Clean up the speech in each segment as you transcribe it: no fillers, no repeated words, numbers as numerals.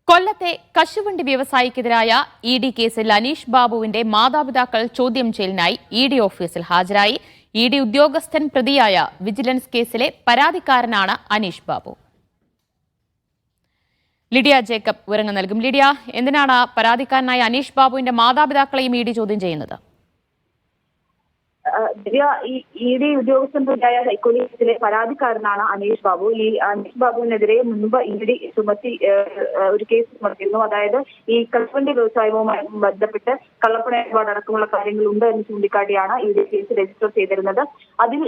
കൊല്ലത്തെ കശുവണ്ടി വ്യവസായിക്കെതിരായ ഇ.ഡി. കേസിൽ അനീഷ് ബാബുവിന്റെ മാതാപിതാക്കൾ ചോദ്യം ചെയ്യലിനായി ഇ.ഡി. ഓഫീസിൽ ഹാജരായി. ഇ.ഡി. ഉദ്യോഗസ്ഥൻ പ്രതിയായ വിജിലൻസ് കേസിലെ പരാതിക്കാരനാണ് അനീഷ് ബാബു. ലിഡിയ ജേക്കബ് വിവരങ്ങൾ നൽകും. ലിഡിയ, എന്തിനാണ് പരാതിക്കാരനായ അനീഷ് ബാബുവിന്റെ മാതാപിതാക്കളെയും ഇ.ഡി. ചോദ്യം ചെയ്യുന്നത്? ദിവ്യ, ഈ ഇ.ഡി. ഉദ്യോഗസ്ഥൻ പ്രതിയായ കൈക്കൂലി കേസിലെ പരാതിക്കാരനാണ് അനീഷ് ബാബു. ഈ അനീഷ് ബാബുവിനെതിരെ മുൻപ് ഇ.ഡി. ചുമത്തി ഒരു കേസ് ചുമത്തിയിരുന്നു. അതായത് ഈ കശുവണ്ടി വ്യവസായവുമായി ബന്ധപ്പെട്ട് കള്ളപ്പണ ഇടപാട് അടക്കമുള്ള കാര്യങ്ങളുണ്ട് എന്ന് ചൂണ്ടിക്കാട്ടിയാണ് ഇ.ഡി. കേസ് രജിസ്റ്റർ ചെയ്തിരുന്നത്. അതിൽ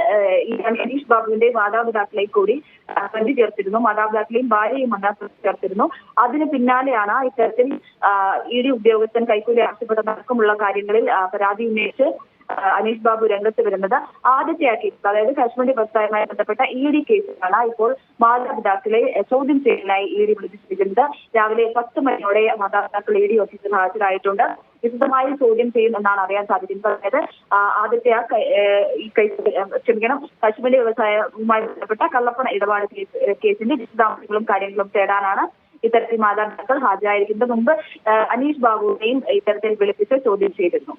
ഈ അനീഷ് ബാബുവിന്റെ മാതാപിതാക്കളെ കൂടി പ്രതി ചേർത്തിരുന്നു. മാതാപിതാക്കളെയും ഭാര്യയും പ്രതി ചേർത്തിരുന്നു. അതിന് പിന്നാലെയാണ് ഇത്തരത്തിൽ ഇ.ഡി. ഉദ്യോഗസ്ഥൻ കൈക്കൂലി ആവശ്യപ്പെട്ടതടക്കമുള്ള കാര്യങ്ങളിൽ പരാതി ഉന്നയിച്ച് അനീഷ് ബാബു രംഗത്ത് വരുന്നത്. ആദ്യത്തെ ആ കേസ്, അതായത് കശുവണ്ടി വ്യവസായവുമായി ബന്ധപ്പെട്ട ഇ.ഡി. കേസിലാണ് ഇപ്പോൾ മാതാപിതാക്കളെ ചോദ്യം ചെയ്യലിനായി ഇ.ഡി. വിളിപ്പിച്ചിരിക്കുന്നത്. രാവിലെ 10 മണിയോടെ മാതാപിതാക്കൾ ഇ.ഡി. ഓഫീസിൽ ഹാജരായിട്ടുണ്ട്. വിശദമായി ചോദ്യം ചെയ്യുമെന്നാണ് അറിയാൻ സാധിക്കുന്നത്. അതായത് ആദ്യത്തെ കശുവണ്ടി വ്യവസായവുമായി ബന്ധപ്പെട്ട കള്ളപ്പണ ഇടപാട് കേസിന്റെ വിശദാംശങ്ങളും കാര്യങ്ങളും തേടാനാണ് ഇത്തരത്തിൽ മാതാപിതാക്കൾ ഹാജരായിരിക്കുന്നത്. മുമ്പ് അനീഷ് ബാബുവിനെയും ഇത്തരത്തിൽ വിളിപ്പിച്ച് ചോദ്യം ചെയ്തിരുന്നു.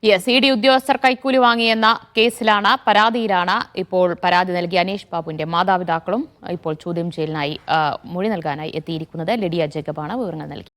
ഇ.ഡി. ഉദ്യോഗസ്ഥർ കൈക്കൂലി വാങ്ങിയെന്ന കേസിലാണ്, പരാതിയിലാണ് ഇപ്പോൾ പരാതി നൽകിയ അനീഷ് ബാബുവിന്റെ മാതാപിതാക്കളും ഇപ്പോൾ ചോദ്യം ചെയ്യലിനായി മൊഴി നൽകാനായി എത്തിയിരിക്കുന്നത്. ലിഡിയ ജേക്കബാണ് വിവരങ്ങൾ നൽകി.